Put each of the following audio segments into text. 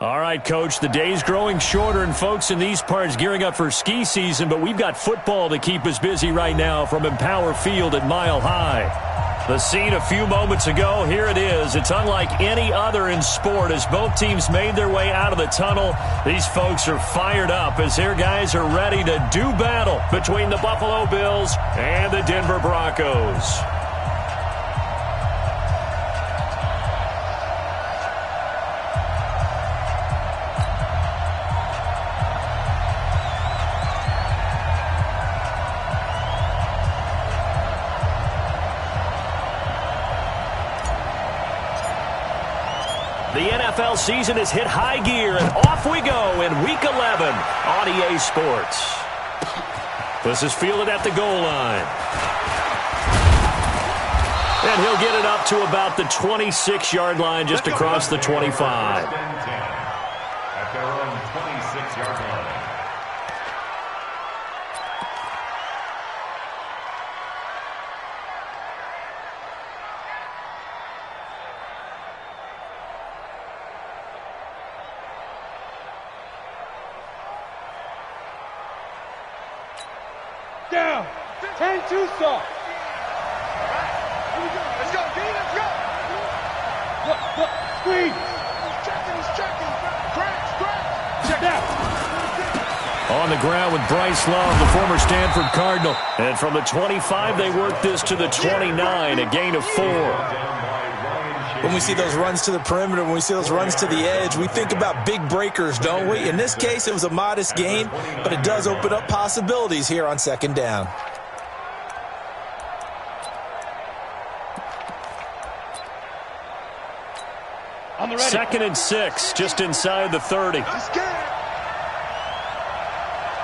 All right, Coach, the day's growing shorter, and folks in these parts gearing up for ski season, but we've got football to keep us busy right now from Empower Field at Mile High. The scene a few moments ago, here it is. It's unlike any other in sport as both teams made their way out of the tunnel. These folks are fired up as their guys are ready to do battle between the Buffalo Bills and the Denver Broncos. The NFL season has hit high gear, and off we go in Week 11 on EA Sports. This is fielded at the goal line. And he'll get it up to about the 26-yard line, just across the 25. At their own 26-yard line. Down. 10-2 stop. Let's go, D. Let's go. Look. Squeeze. He's checking. Crash. Check out. On the ground with Bryce Love, the former Stanford Cardinal. And from the 25, they work this to the 29, a gain of 4. When we see those runs to the perimeter, when we see those runs to the edge, we think about big breakers, don't we? In this case, it was a modest gain, but it does open up possibilities here on second down. On the ready. 2nd and 6, just inside the 30. Let's get it.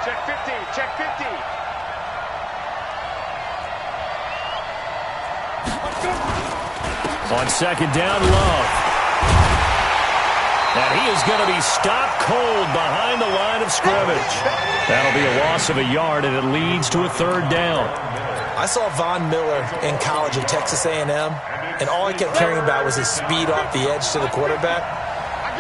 Check 50. Check 50. On second down, Love. And he is going to be stopped cold behind the line of scrimmage. That'll be a loss of a yard, and it leads to a 3rd down. I saw Von Miller in college at Texas A&M, and all I kept hearing about was his speed off the edge to the quarterback.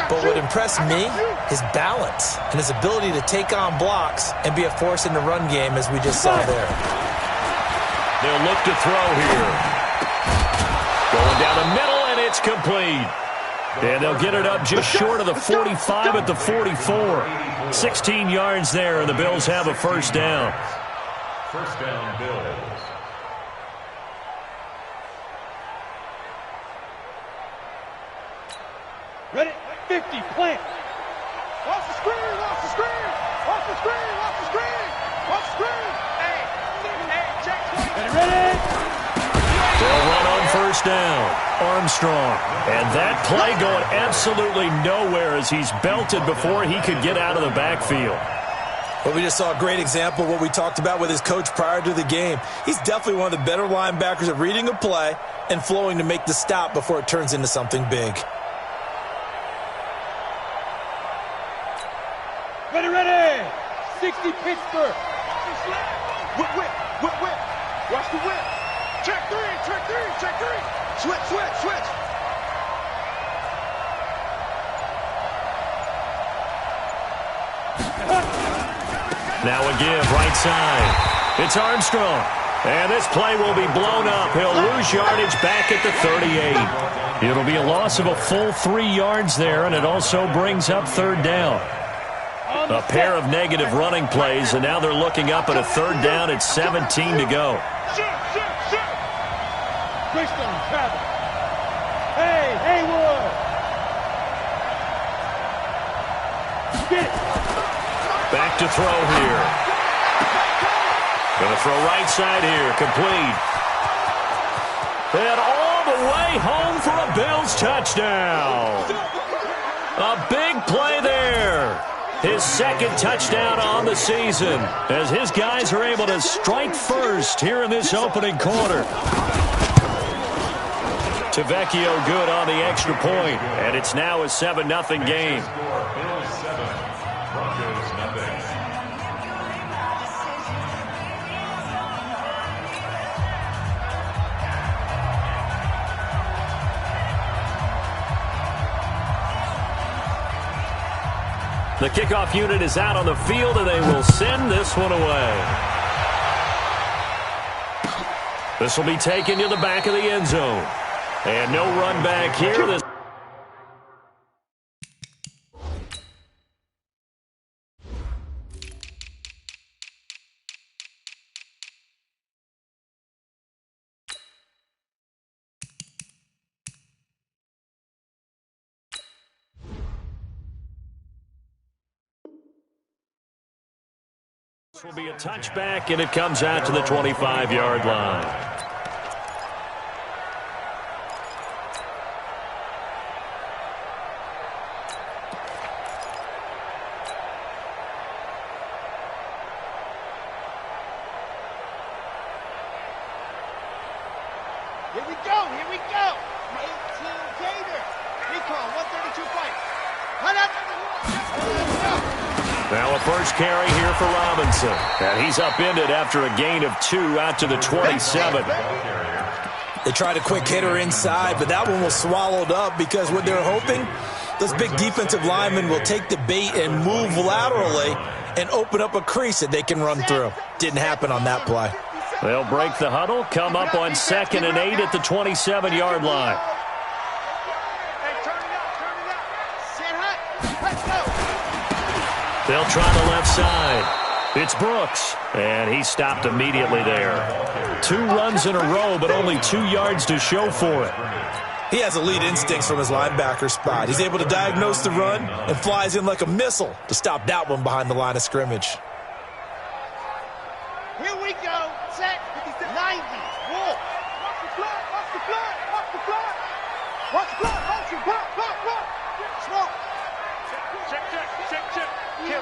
But what impressed me, his balance and his ability to take on blocks and be a force in the run game, as we just saw there. They'll look to throw here. Going down the middle, and it's complete. And they'll get it up just short of the 45 at the 44. 16 yards there, and the Bills have a 1st down. 1st down, Bills. Ready? 50. Plant. Watch the screen. Watch the screen. Watch the screen. Watch the screen. Watch the screen. Hey, check. Ready? They'll run on 1st down. Armstrong. And that play going absolutely nowhere as he's belted before he could get out of the backfield. Well, we just saw a great example of what we talked about with his coach prior to the game. He's definitely one of the better linebackers at reading a play and flowing to make the stop before it turns into something big. Ready. 60 Pittsburgh. Whip. Watch the whip. Check 3. Switch. Now a give, right side. It's Armstrong. And this play will be blown up. He'll lose yardage back at the 38. It'll be a loss of a full 3 yards there, and it also brings up 3rd down. A pair of negative running plays, and now they're looking up at a 3rd down at 17 to go. Greystone travel. Hey, Haywood. Get it. Back to throw here. Going to throw right side here. Complete. And all the way home for a Bills touchdown. A big play there. His 2nd touchdown on the season as his guys are able to strike first here in this opening quarter. Tavecchio good on the extra point, and it's now a 7-0 game. Bills 7, Broncos nothing. The kickoff unit is out on the field, and they will send this one away. This will be taken to the back of the end zone. And no run back here. This will be a touchback, and it comes out to the 25-yard line. Here we go, here we go. 18 Gator. Recon, 132 fight. Now a first carry here for Robinson. And he's upended after a gain of 2 out to the 27. They tried a quick hitter inside, but that one was swallowed up because what they're hoping, those big defensive linemen will take the bait and move laterally and open up a crease that they can run through. Didn't happen on that play. They'll break the huddle, come up on 2nd and 8 at the 27-yard line. They'll try the left side. It's Brooks, and he stopped immediately there. 2 runs in a row, but only 2 yards to show for it. He has elite instincts from his linebacker spot. He's able to diagnose the run and flies in like a missile to stop that one behind the line of scrimmage. Here we go. Set. 90. Wolf. Watch the flat. Watch the flat. Watch the flat. Watch the flat. Watch the flat. Block. Smoke. Check. Kill.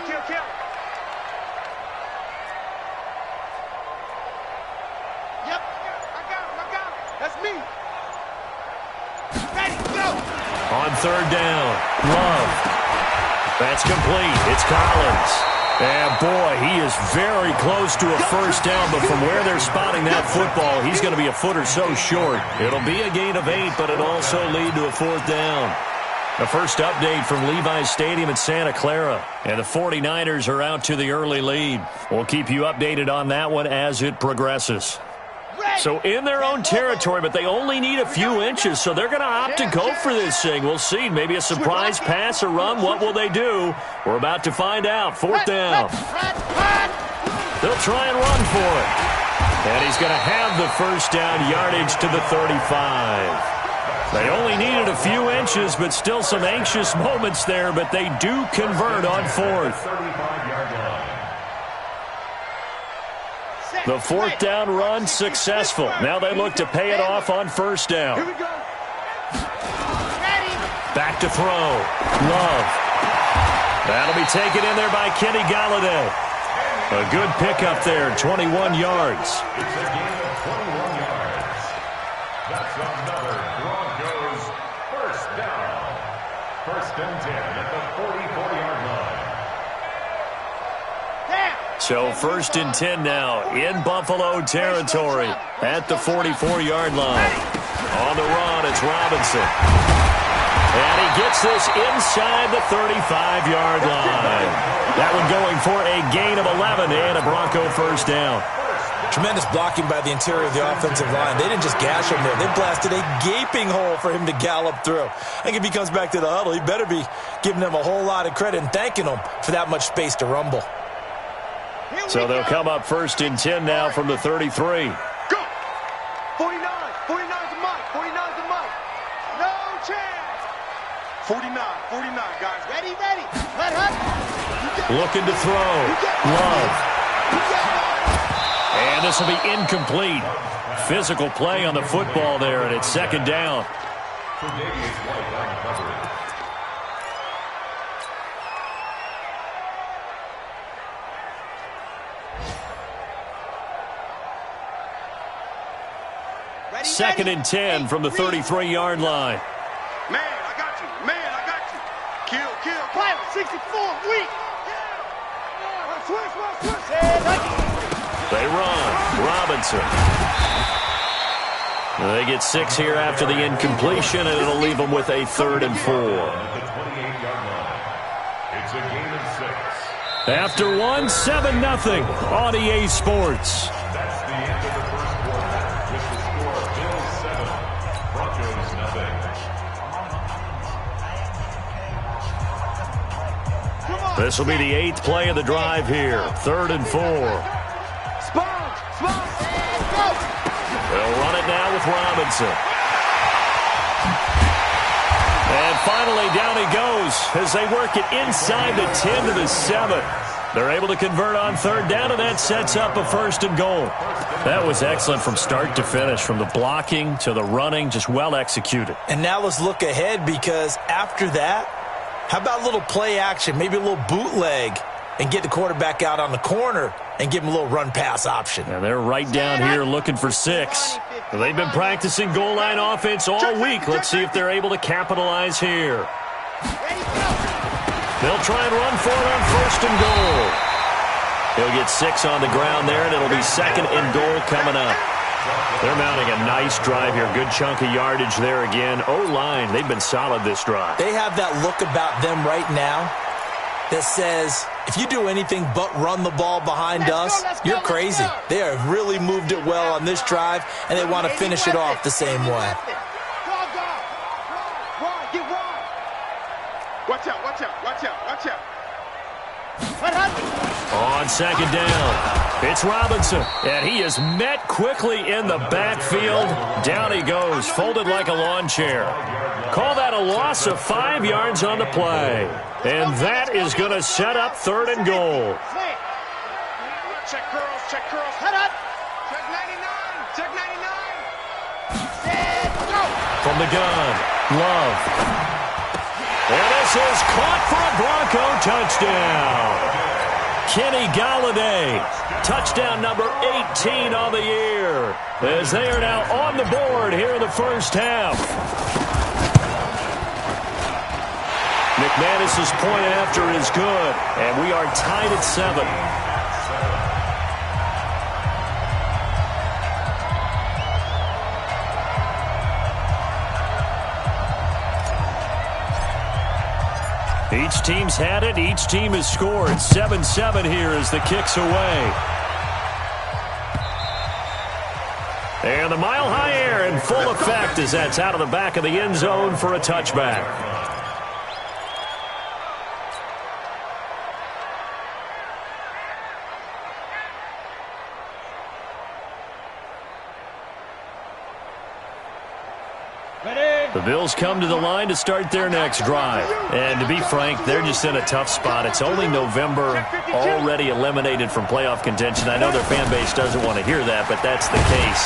Yep. I got him. That's me. Ready, go. On 3rd down, Love. That's complete. It's Collins. And, boy, he is very close to a first down, but from where they're spotting that football, he's going to be a foot or so short. It'll be a gain of 8, but it'll also lead to a 4th down. The first update from Levi's Stadium in Santa Clara, and the 49ers are out to the early lead. We'll keep you updated on that one as it progresses. So in their own territory, but they only need a few inches, so they're going to opt to go for this thing. We'll see. Maybe a surprise pass or run. What will they do? We're about to find out. 4th down. They'll try and run for it. And he's going to have the first down, yardage to the 35. They only needed a few inches, but still some anxious moments there, but they do convert on 4th. The 4th down run successful. Now they look to pay it off on 1st down. Back to throw. Love. That'll be taken in there by Kenny Galladay. A good pickup there, 21 yards. It's a gain of 21 yards. That's another Broncos first down. 1st and 10 at the 44-yard line. So 1st and 10 now in Buffalo territory at the 44-yard line. On the run, it's Robinson. And he gets this inside the 35-yard line. That one going for a gain of 11 and a Bronco first down. Tremendous blocking by the interior of the offensive line. They didn't just gash him there. They blasted a gaping hole for him to gallop through. I think if he comes back to the huddle, he better be giving them a whole lot of credit and thanking them for that much space to rumble. So they'll come up 1st and 10 now from the 33. Go! 49 to Mike. 49 to Mike. No chance. 49, guys. Ready. Let her. Looking to throw. Love. And this will be incomplete. Physical play on the football there, and it's 2nd down. Second and 10 from the 33-yard line. Man, I got you. Kill. Pilot, 64, weak. Switch. They run. Robinson. They get 6 here after the incompletion, and it'll leave them with a 3rd and 4. At the 28-yard line. It's a gain of After one, 7-0 on EA Sports. That's the end of the first quarter with the score of Bills 7, Broncos 0. This will be the 8th play of the drive here. 3rd and 4. They'll run it now with Robinson. And finally, down he goes as they work it inside the 10 to the 7. They're able to convert on 3rd down, and that sets up a 1st and goal. That was excellent from start to finish, from the blocking to the running, just well executed. And now let's look ahead, because after that, how about a little play action, maybe a little bootleg, and get the quarterback out on the corner and give him a little run-pass option. And they're right down here looking for 6. They've been practicing goal line offense all week. Let's see if they're able to capitalize here. They'll try and run for it on 1st and goal. He'll get 6 on the ground there, and it'll be 2nd and goal coming up. They're mounting a nice drive here. Good chunk of yardage there again. O-line, they've been solid this drive. They have that look about them right now that says, if you do anything but run the ball behind us, you're crazy. They have really moved it well on this drive, and they want to finish it off the same way. Watch out, watch out, watch out, watch out. On 2nd down, it's Robinson, and he is met quickly in the backfield. Down he goes, folded like a lawn chair. Call that a loss of 5 yards on the play. And that is going to set up 3rd and goal. Check curls, check curls. Head up. Check 99, check 99. Set, go. From the gun, Love. And this is caught for a Bronco touchdown. Kenny Galladay, touchdown number 18 on the year, as they are now on the board here in the first half. McManus's point after is good, and we are tied at 7. Each team's had it. Each team has scored. 7-7 here as the kick's away. And the mile-high air in full effect as that's out of the back of the end zone for a touchback. The Bills come to the line to start their next drive. And to be frank, they're just in a tough spot. It's only November, already eliminated from playoff contention. I know their fan base doesn't want to hear that, but that's the case.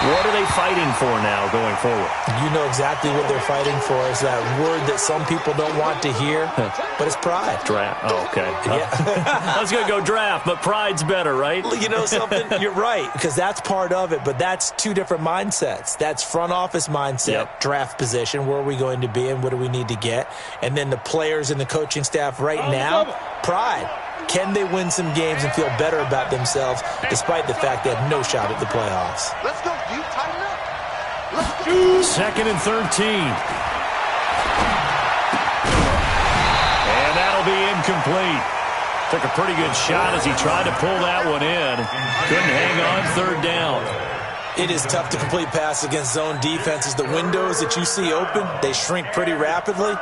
What are they fighting for now going forward? You know exactly what they're fighting for. Is that word that some people don't want to hear, but it's pride. Draft. Oh, okay. Yeah. I was going to go draft, but pride's better, right? You know something? You're right, because that's part of it, but that's 2 different mindsets. That's front office mindset, draft position. Where are we going to be and what do we need to get? And then the players and the coaching staff right now, pride. Can they win some games and feel better about themselves despite the fact they have no shot at the playoffs? Let's go, D. Tighten up. Let's go. 2nd and 13. And that'll be incomplete. Took a pretty good shot as he tried to pull that one in. Couldn't hang on 3rd down. It is tough to complete pass against zone defenses. The windows that you see open, they shrink pretty rapidly.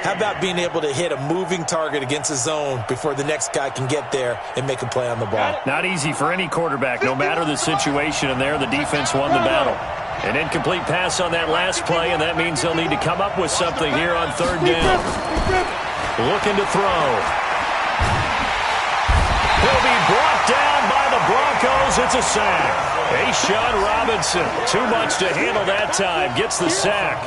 How about being able to hit a moving target against a zone before the next guy can get there and make a play on the ball? Not easy for any quarterback, no matter the situation, and there the defense won the battle. An incomplete pass on that last play, and that means they'll need to come up with something here on 3rd down. Looking to throw. He'll be brought down by the Broncos. It's a sack. Sean Robinson, too much to handle that time, gets the sack.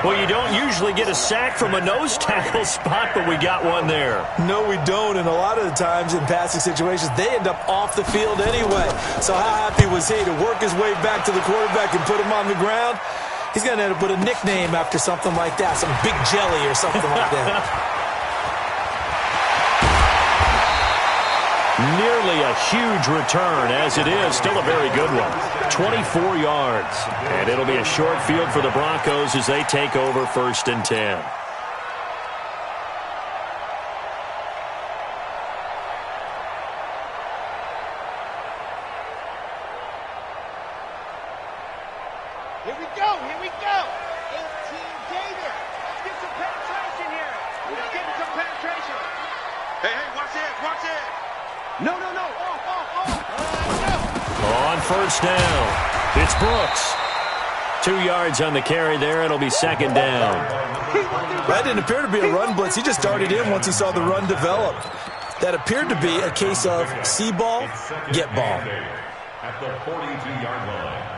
Well, you don't usually get a sack from a nose tackle spot, but we got one there. No, we don't, and a lot of the times in passing situations, they end up off the field anyway. So how happy was he to work his way back to the quarterback and put him on the ground? He's going to end up with a nickname after something like that, some Big Jelly or something like that. Nearly a huge return, as it is. Still a very good one. 24 yards. And it'll be a short field for the Broncos as they take over 1st and 10. On first down, it's Brooks. 2 yards on the carry there. It'll be second down. That didn't appear to be a run blitz. He just darted in once he saw the run develop. That appeared to be a case of see ball, get ball. At the 42-yard line.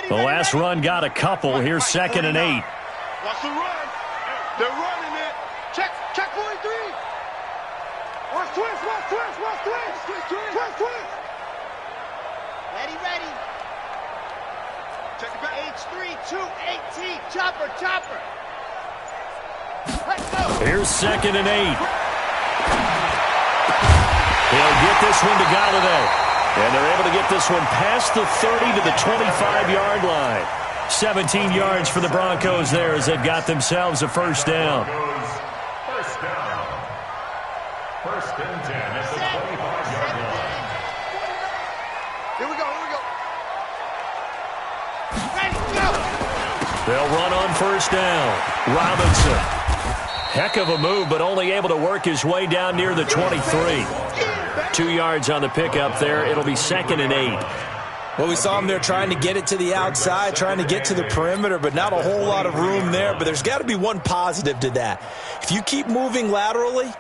The last run got a couple. Here's second and 8. Watch the run. They're running it. Check 43. Watch twist. Ready. Check it back. H3, 2, 18. Chopper. Let's go. Here's second and 8. He'll get this one to Galladay. And they're able to get this one past the 30 to the 25-yard line. 17 yards for the Broncos there as they've got themselves a first down. First down. First and 10 at the 25-yard line. Here we go. Ready, go. They'll run on first down. Robinson. Heck of a move, but only able to work his way down near the 23. 2 yards on the pickup there. It'll be second and 8. Well, we saw him there trying to get it to the outside, trying to get to the perimeter, but not a whole lot of room there. But there's got to be one positive to that. If you keep moving laterally,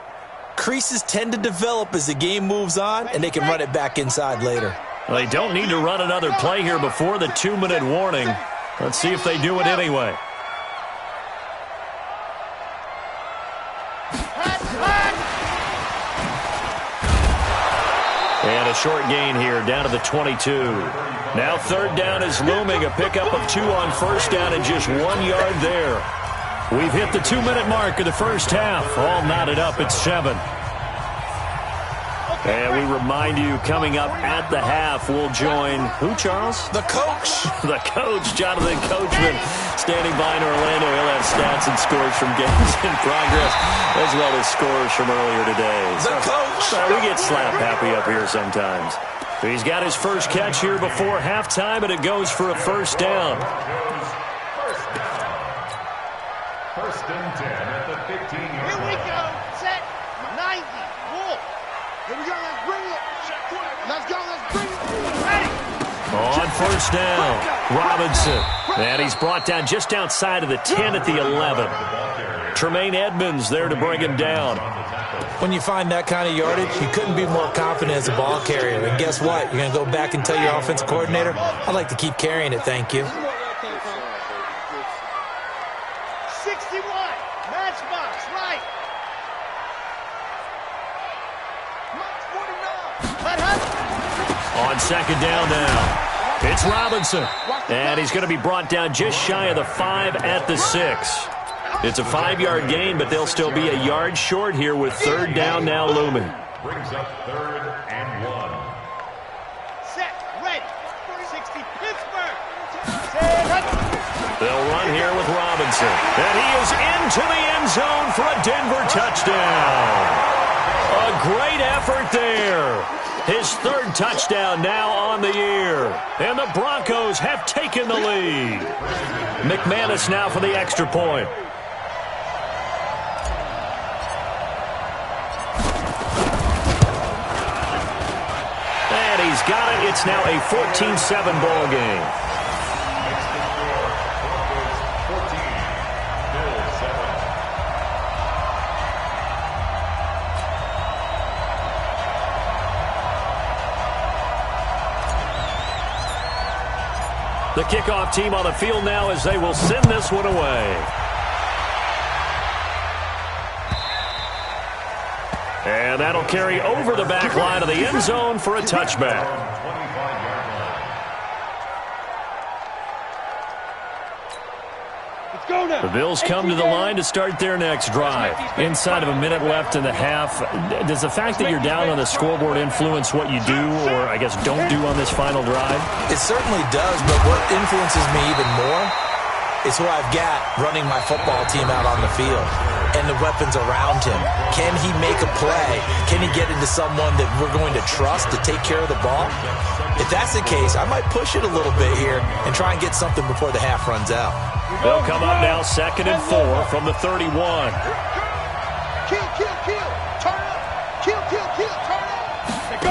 creases tend to develop as the game moves on, and they can run it back inside later. Well, they don't need to run another play here before the 2-minute warning. Let's see if they do it anyway. And a short gain here, down to the 22. Now third down is looming, a pickup of 2 on first down and just 1 yard there. We've hit the 2-minute mark of the first half. All knotted up at 7. And we remind you, coming up at the half, we'll join who, Charles? The coach. The coach, Jonathan Coachman, standing by in Orlando. He'll have stats and scores from games in progress, as well as scores from earlier today. The coach. We get slap happy up here sometimes. He's got his first catch here before halftime, and it goes for a first down. First and 10 at the 15-yard Here we line. go. Set. 90. Wolf. Here we go. Let's bring it. Let's go. Ready. On first down, Robinson. And he's brought down just outside of the 10 at the 11. Tremaine Edmonds there to bring him down. When you find that kind of yardage, you couldn't be more confident as a ball carrier. And guess what? You're going to go back and tell your offensive coordinator, I'd like to keep carrying it, thank you. 61. Matchbox. Right. On second down now, it's Robinson. And he's going to be brought down just shy of the 5 at the 6. It's a 5-yard gain, but they'll still be a yard short here with third down now looming. Brings up third and 1. Set. Ready. 60. Pittsburgh. Set. They'll run here with Robinson. And he is into the end zone for a Denver touchdown. A great effort there. His third touchdown now on the year. And the Broncos have taken the lead. McManus now for the extra point. And he's got it. It's now a 14-7 ball game. The kickoff team on the field now as they will send this one away. And that'll carry over the back line of the end zone for a touchback. The Bills come to the line to start their next drive. Inside of a minute left in the half, does the fact that you're down on the scoreboard influence what you do or, I guess, don't do on this final drive? It certainly does, but what influences me even more is who I've got running my football team out on the field and the weapons around him. Can he make a play? Can he get into someone that we're going to trust to take care of the ball? If that's the case, I might push it a little bit here and try and get something before the half runs out. They'll come up now second and 4 from the 31. Kill. Turn up. Kill. Turn up.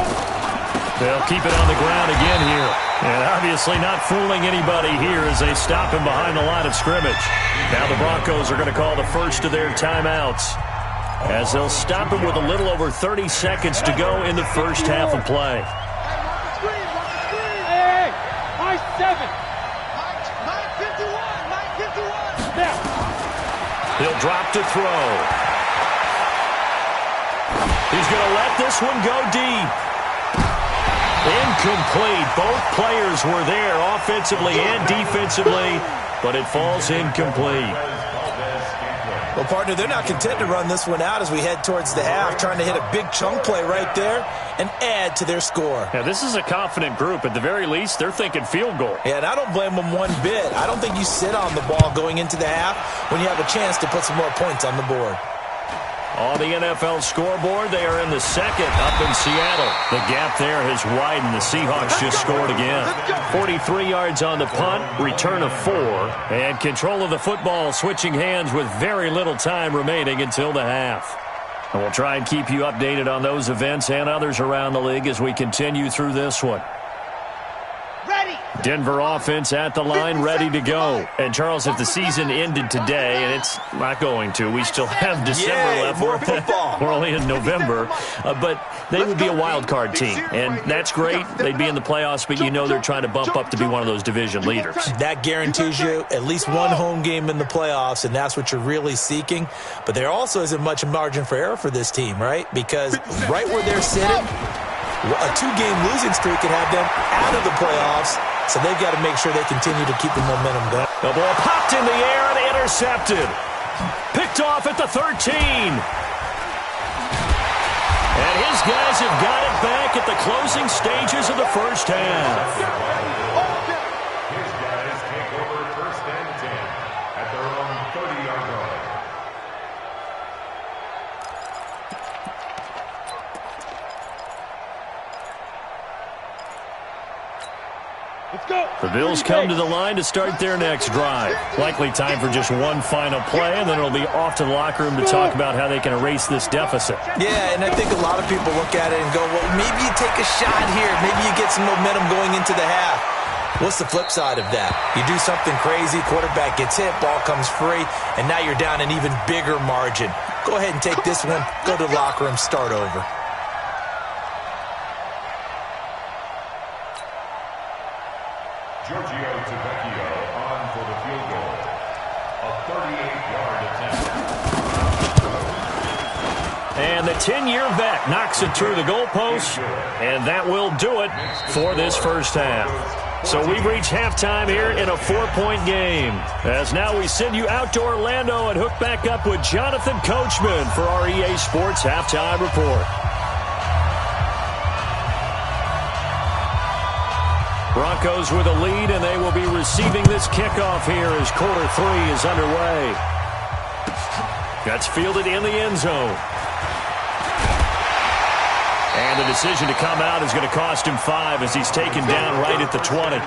They'll keep it on the ground again here. And obviously not fooling anybody here as they stop him behind the line of scrimmage. Now the Broncos are going to call the first of their timeouts, as they'll stop him with a little over 30 seconds to go in the first half of play. Hey, my 7. My 51. Now. He'll drop to throw. He's going to let this one go deep. Incomplete. Both players were there offensively and defensively, but it falls incomplete. Well, partner, they're not content to run this one out as we head towards the half, trying to hit a big chunk play right there and add to their score. Yeah, this is a confident group. At the very least, they're thinking field goal. Yeah, and I don't blame them one bit. I don't think you sit on the ball going into the half when you have a chance to put some more points on the board. On the NFL scoreboard, they are in the second up in Seattle. The gap there has widened. The Seahawks just scored again. 43 yards on the punt, return of 4, and control of the football switching hands with very little time remaining until the half. And we'll try and keep you updated on those events and others around the league as we continue through this one. Denver offense at the line, ready to go. And, Charles, if the season ended today, and it's not going to, we still have December left. More football. We're only in November. But they would be a wild card team, and that's great. They'd be in the playoffs, but you know they're trying to bump up to be one of those division leaders. That guarantees you at least one home game in the playoffs, and that's what you're really seeking. But there also isn't much margin for error for this team, right? Because right where they're sitting, a 2-game losing streak could have them out of the playoffs. So they've got to make sure they continue to keep the momentum going. The ball popped in the air and intercepted. Picked off at the 13. And his guys have got it back at the closing stages of the first half. His guys take over first and 10 at their own 30-yard line. Let's go. The Bills come to the line to start their next drive. Likely time for just one final play, and then it'll be off to the locker room to talk about how they can erase this deficit. Yeah, and I think a lot of people look at it and go, well, maybe you take a shot here. Maybe you get some momentum going into the half. What's the flip side of that? You do something crazy, quarterback gets hit, ball comes free, and now you're down an even bigger margin. Go ahead and take this one, go to the locker room, start over. Giorgio Tavecchio on for the field goal. A 38-yard attempt. And the 10-year vet knocks it through the goalpost, and that will do it for this first half. So we've reached halftime here in a 4-point game. As now we send you out to Orlando and hook back up with Jonathan Coachman for our EA Sports Halftime Report. Broncos with a lead, and they will be receiving this kickoff here as quarter 3 is underway. That's fielded in the end zone. And the decision to come out is going to cost him 5 as he's taken down right at the 20.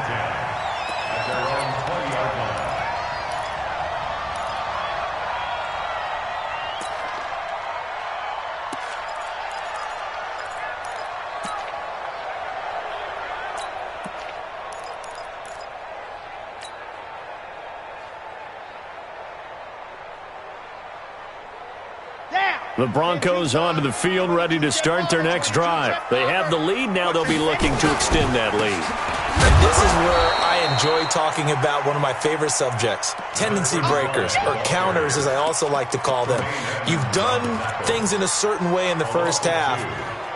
The Broncos onto the field, ready to start their next drive. They have the lead. Now they'll be looking to extend that lead. And this is where I enjoy talking about one of my favorite subjects, tendency breakers, or counters as I also like to call them. You've done things in a certain way in the first half,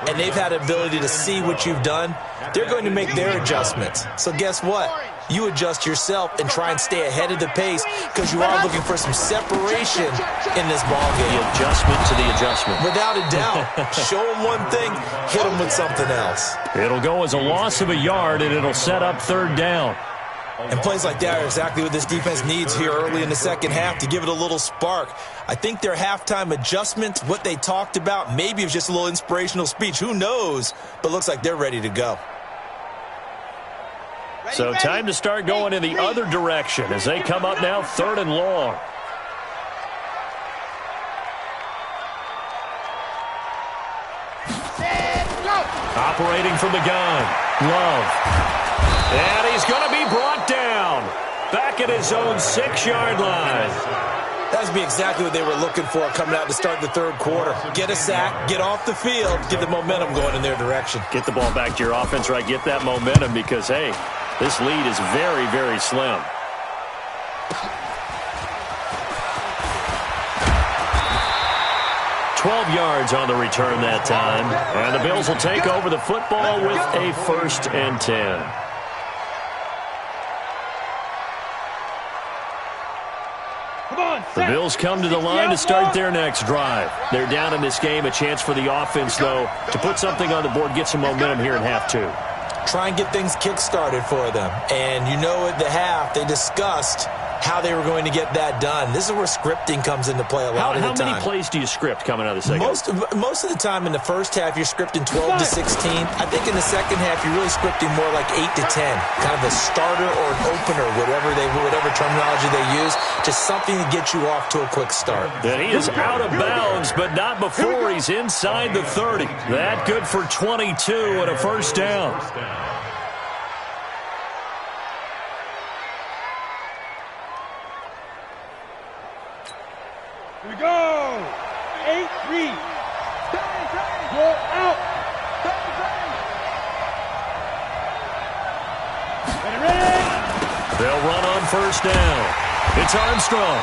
and they've had the ability to see what you've done. They're going to make their adjustments. So guess what? You adjust yourself and try and stay ahead of the pace because you are looking for some separation in this ballgame. The adjustment to the adjustment. Without a doubt. Show them one thing, hit them with something else. It'll go as a loss of a yard, and it'll set up third down. And plays like that are exactly what this defense needs here early in the second half to give it a little spark. I think their halftime adjustments, what they talked about, maybe it was just a little inspirational speech. Who knows? But looks like they're ready to go. So time to start going in the other direction as they come up now, 3rd and long. operating from the gun. Love. And he's going to be brought down. Back at his own 6-yard line. That would be exactly what they were looking for coming out to start the third quarter. Get a sack, get off the field, get the momentum going in their direction. Get the ball back to your offense, right? Get that momentum because, hey, this lead is very, very slim. $12 yards on the return that time. And the Bills will take over the football with a 1st and 10. The Bills come to the line to start their next drive. They're down in this game. A chance for the offense, though, to put something on the board, get some momentum here in half 2. Try and get things kick-started for them. And you know at the half, they discussed how they were going to get that done. This is where scripting comes into play a lot of the time. How many plays do you script coming out of the second? Most of the time in the first half, you're scripting 12 to 16. I think in the second half, you're really scripting more like 8 to 10. Kind of a starter or an opener, whatever terminology they use. Just something to get you off to a quick start. And he is out of bounds, but not before he's inside the 30. That good for 22 and a 1st down. Here we go. 8-3. Go out. Ready. They'll run on 1st down. It's Armstrong.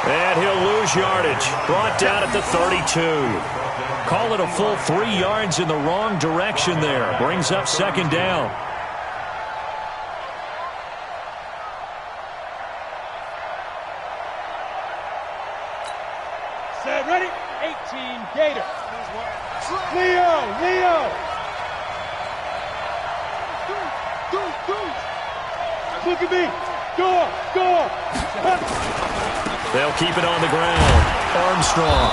And he'll lose yardage. Brought down at the 32. Call it a full 3 yards in the wrong direction there. Brings up 2nd down. Set, ready. 18, Gator. Leo. Look at me. Go. They'll keep it on the ground. Armstrong.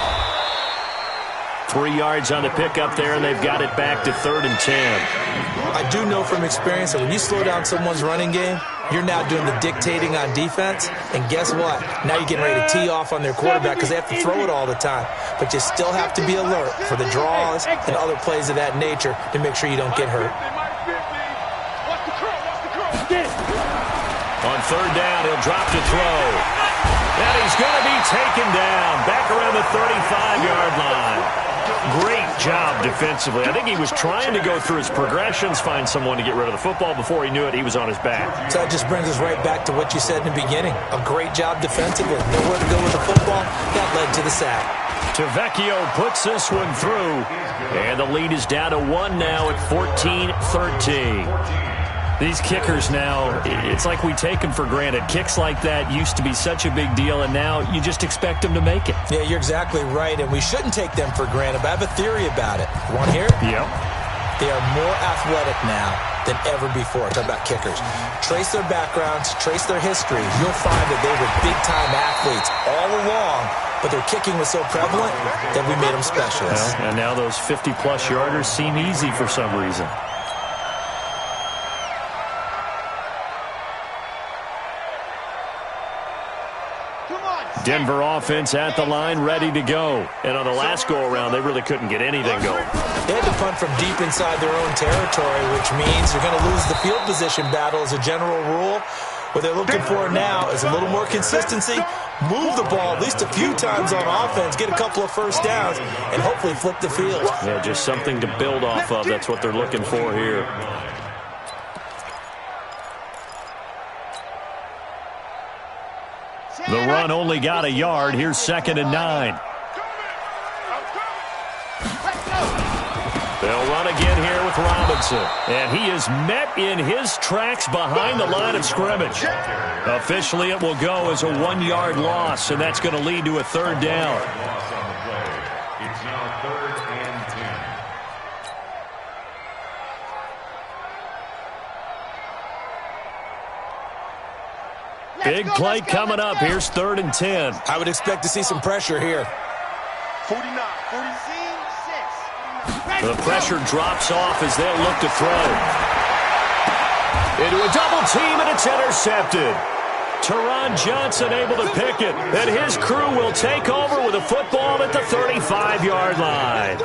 3 yards on the pickup there, and they've got it back to 3rd and 10. I do know from experience that when you slow down someone's running game, you're now doing the dictating on defense, and guess what? Now you're getting ready to tee off on their quarterback because they have to throw it all the time. But you still have to be alert for the draws and other plays of that nature to make sure you don't get hurt. On 3rd down, he'll drop to throw. And he's going to be taken down back around the 35-yard line. Great job defensively. I think he was trying to go through his progressions, find someone to get rid of the football. Before he knew it, he was on his back. So that just brings us right back to what you said in the beginning. A great job defensively. Nowhere to go with the football. That led to the sack. Tavecchio puts this one through. And the lead is down to 1 now at 14-13. These kickers now, it's like we take them for granted. Kicks like that used to be such a big deal, and now you just expect them to make it. Yeah, you're exactly right, and we shouldn't take them for granted, but I have a theory about it. Want to hear it? Yep. They are more athletic now than ever before. Talk about kickers. Trace their backgrounds, trace their history. You'll find that they were big-time athletes all along, but their kicking was so prevalent that we made them specialists. Well, and now those 50-plus yarders seem easy for some reason. Denver offense at the line, ready to go. And on the last go-around, they really couldn't get anything going. They had to punt from deep inside their own territory, which means you're going to lose the field position battle as a general rule. What they're looking for now is a little more consistency, move the ball at least a few times on offense, get a couple of 1st downs, and hopefully flip the field. Yeah, just something to build off of. That's what they're looking for here. The run only got a yard. Here's 2nd and 9. They'll run again here with Robinson. And he is met in his tracks behind the line of scrimmage. Officially, it will go as a 1-yard loss, and that's going to lead to a 3rd down. It's now 3rd and 10. Big play coming up. Here's 3rd and 10. I would expect to see some pressure here. 49, 46. The pressure drops off as they'll look to throw. Into a double team, and it's intercepted. Teron Johnson able to pick it, and his crew will take over with a football at the 35-yard line.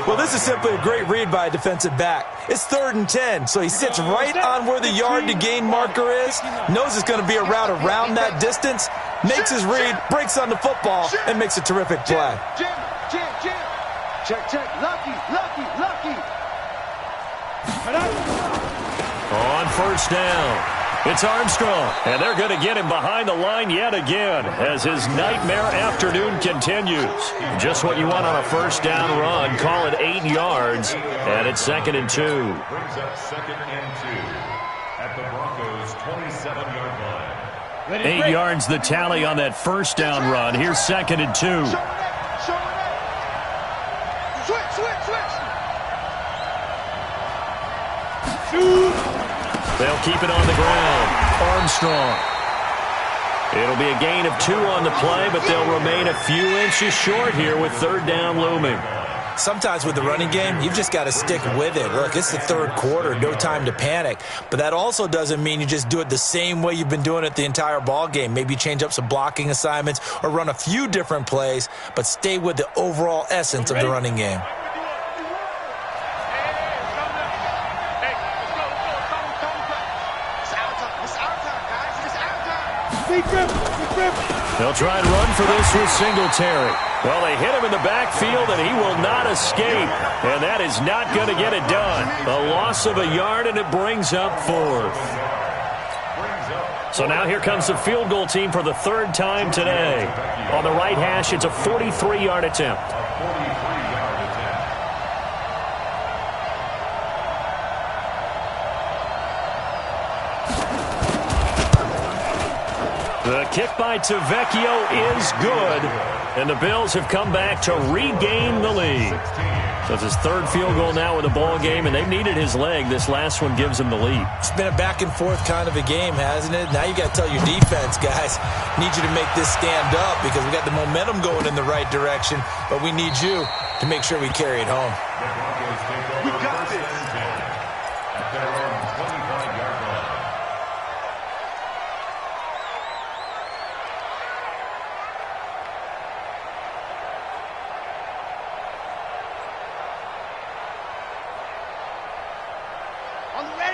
Well, this is simply a great read by a defensive back. It's 3rd and 10, so he sits right on where the yard to gain marker is, knows it's going to be a route around that distance, makes his read, breaks on the football, and makes a terrific play. Check, lucky. On first down, it's Armstrong, and they're going to get him behind the line yet again as his nightmare afternoon continues. Just what you want on a first down run. Call it 8 yards, and it's 2nd and 2. Brings up 2nd and 2 at the Broncos' 27-yard line. 8 yards the tally on that first down run. Here's 2nd and 2. They'll keep it on the ground. Armstrong. It'll be a gain of 2 on the play, but they'll remain a few inches short here with 3rd down looming. Sometimes with the running game, you've just got to stick with it. Look, it's the 3rd quarter, no time to panic. But that also doesn't mean you just do it the same way you've been doing it the entire ball game. Maybe change up some blocking assignments or run a few different plays, but stay with the overall essence of the running game. They'll try and run for this with Singletary. Well, they hit him in the backfield, and he will not escape. And that is not going to get it done. A loss of a yard, and it brings up 4th. So now here comes the field goal team for the 3rd time today. On the right hash, it's a 43-yard attempt. The kick by Tavecchio is good, and the Bills have come back to regain the lead. So it's his 3rd field goal now in the ball game, and they've needed his leg. This last one gives him the lead. It's been a back-and-forth kind of a game, hasn't it? Now you got to tell your defense, guys, need you to make this stand up because we got the momentum going in the right direction, but we need you to make sure we carry it home. We got this. At their own 25-yard line.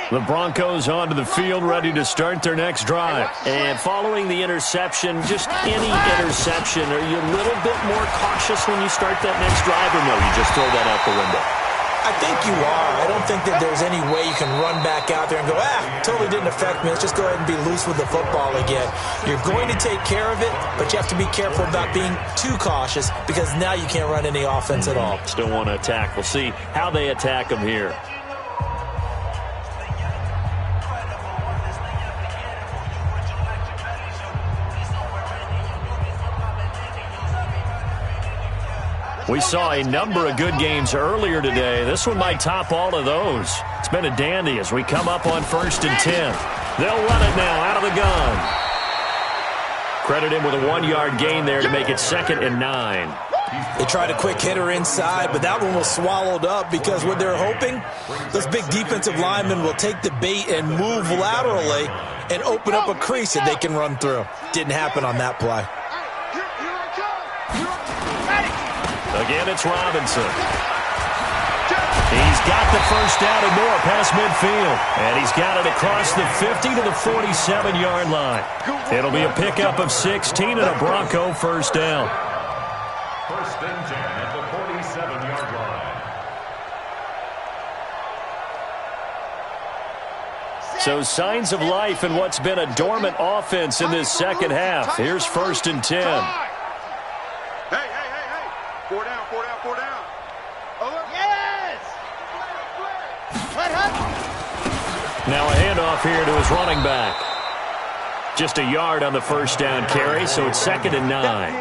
The Broncos onto the field, ready to start their next drive. And following the interception, just any interception, are you a little bit more cautious when you start that next drive, or no, you just throw that out the window? I think you are. I don't think that there's any way you can run back out there and go, totally didn't affect me. Let's just go ahead and be loose with the football again. You're going to take care of it, but you have to be careful about being too cautious because now you can't run any offense at all. Still want to attack. We'll see how they attack them here. We saw a number of good games earlier today. This one might top all of those. It's been a dandy as we come up on 1st and 10. They'll run it now out of the gun. Credit him with a 1-yard gain there to make it 2nd and 9. They tried a quick hitter inside, but that one was swallowed up because what they're hoping, those big defensive linemen will take the bait and move laterally and open up a crease that they can run through. Didn't happen on that play. Again, it's Robinson. He's got the first down and more past midfield. And he's got it across the 50 to the 47-yard line. It'll be a pickup of 16 and a Bronco first down. 1st and 10 at the 47-yard line. So signs of life in what's been a dormant offense in this second half. Here's 1st and 10. Hey. 4 down. Yes! Now a handoff here to his running back. Just a yard on the first down carry, so it's 2nd and 9.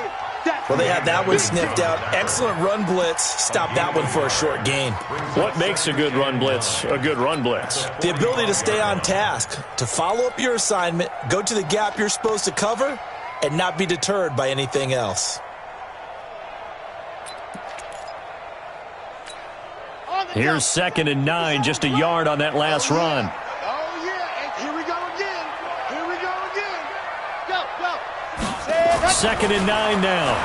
Well, they had that one sniffed out. Excellent run blitz. Stop that one for a short gain. What makes a good run blitz a good run blitz? The ability to stay on task, to follow up your assignment, go to the gap you're supposed to cover, and not be deterred by anything else. Here's 2nd and 9, just a yard on that last run. Oh, yeah. Here we go again. Go. 2nd and 9 now.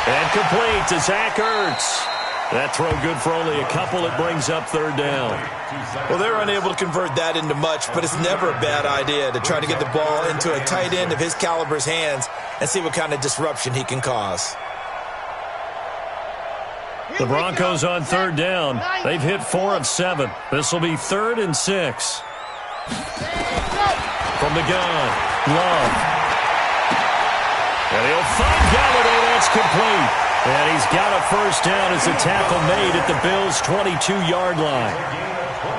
And complete to Zach Ertz. That throw good for only a couple. It brings up third down. Well, they're unable to convert that into much, but it's never a bad idea to try to get the ball into a tight end of his caliber's hands and see what kind of disruption he can cause. The Broncos on third down. They've hit 4 of 7. This will be 3rd and 6. From the gun, Love. And he'll find Galladay. That's complete. And he's got a first down as the tackle made at the Bills' 22-yard line.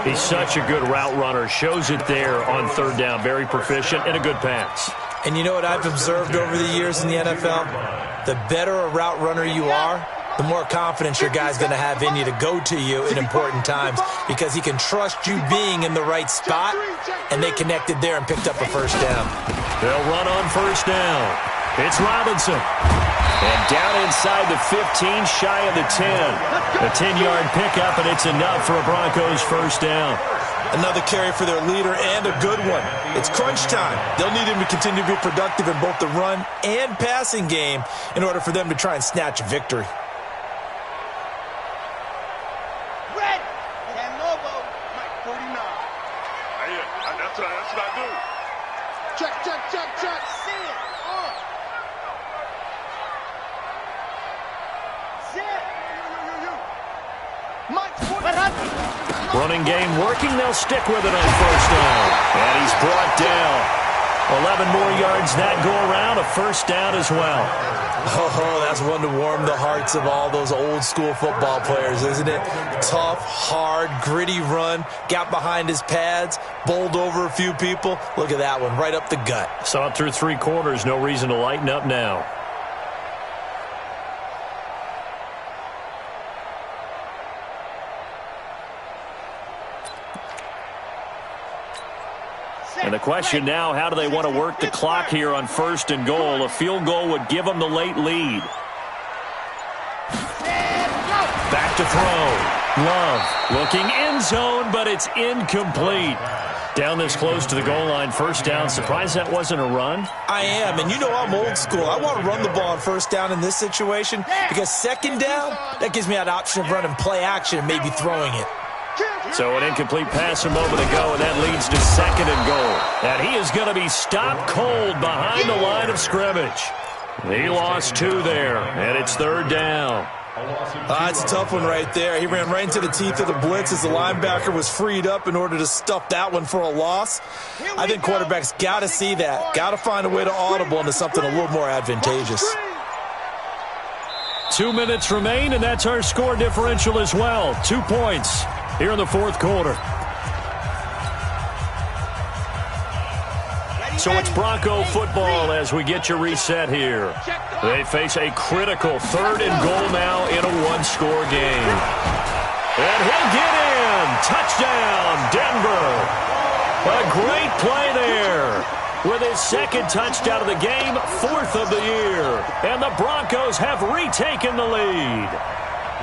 He's such a good route runner. Shows it there on third down. Very proficient and a good pass. And you know what I've observed over the years in the NFL? The better a route runner you are, the more confidence your guy's going to have in you to go to you in important times because he can trust you being in the right spot, and they connected there and picked up a first down. They'll run on first down. It's Robinson. And down inside the 15, shy of the 10. A 10-yard pickup, and it's enough for a Broncos first down. Another carry for their leader and a good one. It's crunch time. They'll need him to continue to be productive in both the run and passing game in order for them to try and snatch a victory. Red. Canovo. Mike 49. That's what I do. Check. See it. On. Sit. Mike 49. Running game working. They'll stick with it on first down. And he's brought down. 11 more yards that go around. A first down as well. Oh, that's one to warm the hearts of all those old school football players, isn't it? Tough, hard, gritty run. Got behind his pads. Bowled over a few people. Look at that one, right up the gut. Saw it through 3 quarters. No reason to lighten up now. And the question now, how do they want to work the clock here on first and goal? A field goal would give them the late lead. Back to throw. Love looking end zone, but it's incomplete. Down this close to the goal line, first down. Surprised that wasn't a run? I am, and you know I'm old school. I want to run the ball on first down in this situation because second down, that gives me that option of running play action and maybe throwing it. So an incomplete pass a moment ago, and that leads to second and goal. And he is going to be stopped cold behind the line of scrimmage. He lost 2 there, and it's third down. It's a tough one right there. He ran right into the teeth of the blitz as the linebacker was freed up in order to stuff that one for a loss. I think quarterbacks got to see that. Got to find a way to audible into something a little more advantageous. 2 minutes remain, and that's our score differential as well. 2 points here in the fourth quarter. So it's Bronco football as we get you reset here. They face a critical third and goal now in a one-score game. And he'll get in. Touchdown, Denver. A great play there. With his second touchdown of the game, 4th of the year. And the Broncos have retaken the lead.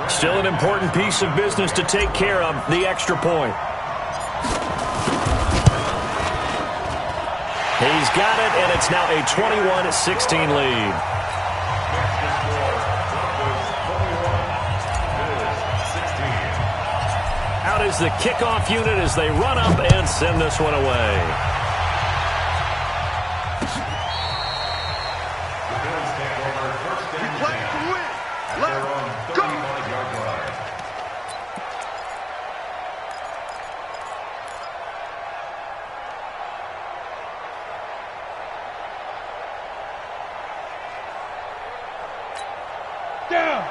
Still an important piece of business to take care of, the extra point. He's got it, and it's now a 21-16 lead. Out is the kickoff unit as they run up and send this one away.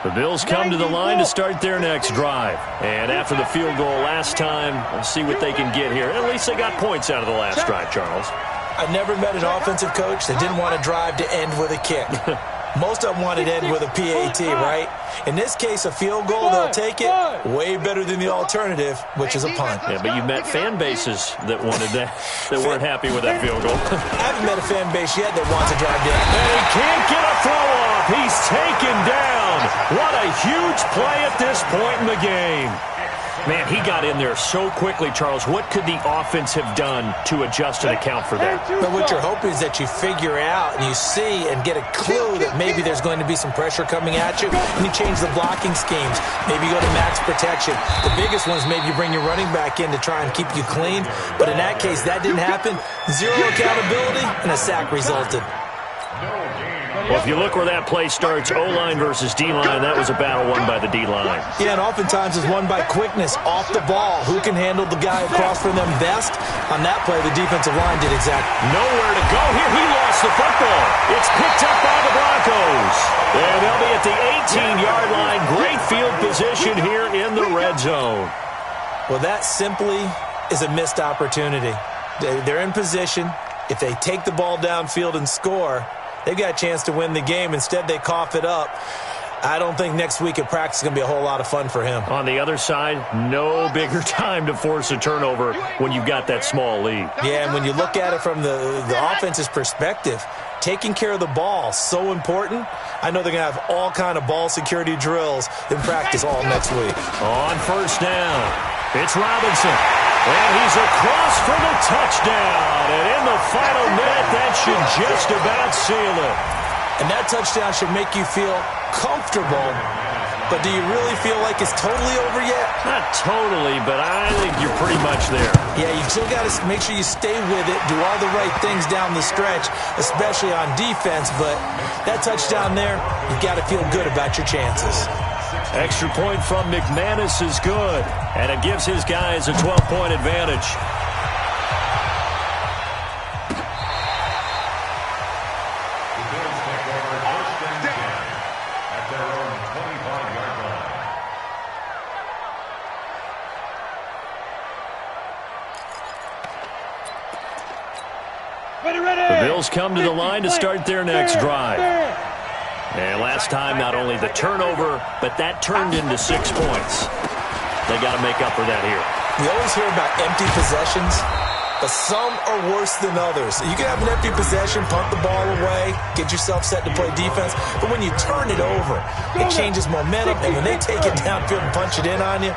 The Bills come to the line to start their next drive. And after the field goal last time, we'll see what they can get here. At least they got points out of the last drive, Charles. I've never met an offensive coach that didn't want a drive to end with a kick. Most of them want it to end with a PAT, right? In this case, a field goal, they'll take it. Way better than the alternative, which is a punt. Yeah, but you've met fan bases that wanted that, that weren't happy with that field goal. I haven't met a fan base yet that wants a drive to end. And he can't get a throw off. He's taken down. What a huge play at this point in the game. Man, he got in there so quickly, Charles. What could the offense have done to adjust and account for that? But what you're hoping is that you figure out and you see and get a clue that maybe there's going to be some pressure coming at you, and you change the blocking schemes. Maybe you go to max protection. The biggest one is maybe you bring your running back in to try and keep you clean. But in that case, that didn't happen. Zero accountability, and a sack resulted. Well, if you look where that play starts, O-line versus D-line, that was a battle won by the D-line. Yeah, and oftentimes it's won by quickness, off the ball. Who can handle the guy across from them best? On that play, the defensive line did exactly. Nowhere to go here. He lost the football. It's picked up by the Broncos. And they'll be at the 18-yard line. Great field position here in the red zone. Well, that simply is a missed opportunity. They're in position. If they take the ball downfield and score, they've got a chance to win the game. Instead, they cough it up. I don't think next week at practice is going to be a whole lot of fun for him. On the other side, no bigger time to force a turnover when you've got that small lead. Yeah, and when you look at it from the offense's perspective, taking care of the ball, so important. I know they're going to have all kind of ball security drills in practice all next week. On first down, it's Robinson. And he's across for the touchdown. And in the final minute, that should just about seal it. And that touchdown should make you feel comfortable. But do you really feel like it's totally over yet? Not totally, but I think you're pretty much there. Yeah, you've still got to make sure you stay with it, do all the right things down the stretch, especially on defense. But that touchdown there, you've got to feel good about your chances. Extra point from McManus is good, and it gives his guys a 12-point advantage. The Bills take over first and 10 at their own 25-yard line. The Bills come to the line to start their next drive. And last time, not only the turnover, but that turned into 6 points. They got to make up for that here. We always hear about empty possessions, but some are worse than others. You can have an empty possession, punt the ball away, get yourself set to play defense, but when you turn it over, it changes momentum, and when they take it downfield and punch it in on you,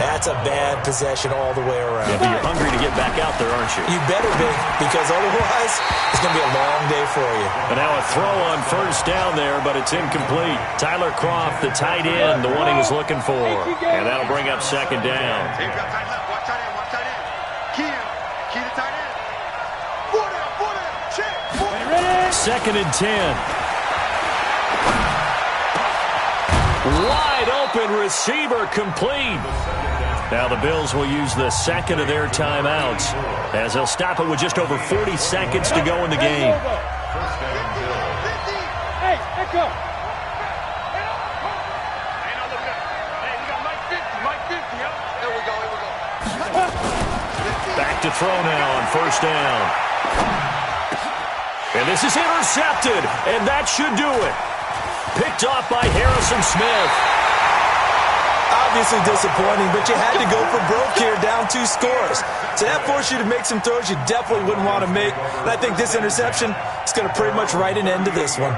that's a bad possession all the way around. Yeah, but you're hungry to get back out there, aren't you? You better be, because otherwise, it's going to be a long day for you. And now a throw on first down there, but it's incomplete. Tyler Kroft, the tight end, the one he was looking for. And that'll bring up second down. Second and 10. Wide open receiver complete. Now the Bills will use the second of their timeouts as they'll stop it with just over 40 seconds to go in the game. Hey, let's go. Back to throw now on first down. And this is intercepted, and that should do it. Picked off by Harrison Smith. Obviously disappointing, but you had to go for broke here, down 2 scores. So that forced you to make some throws you definitely wouldn't want to make. And I think this interception is going to pretty much write an end to this one.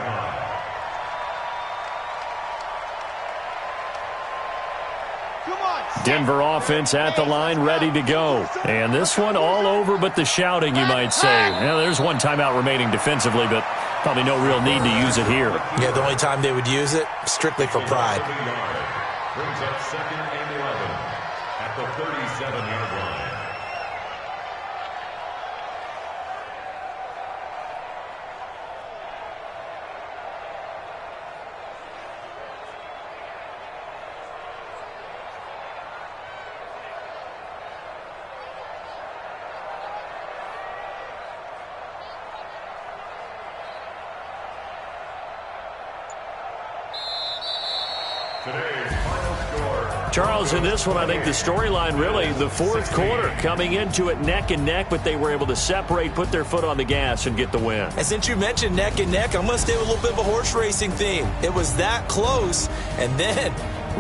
Denver offense at the line, ready to go. And this one all over but the shouting, you might say. Well, there's one timeout remaining defensively, but probably no real need to use it here. Yeah, the only time they would use it, strictly for pride. Brings up second and 11 at the 37-yard line. Charles, in this one, I think the storyline really, the fourth quarter, coming into it neck and neck, but they were able to separate, put their foot on the gas, and get the win. And since you mentioned neck and neck, I'm going to stay with a little bit of a horse racing theme. It was that close, and then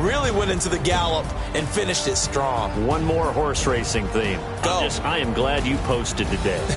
really went into the gallop and finished it strong. One more horse racing theme. Go. I am glad you posted today.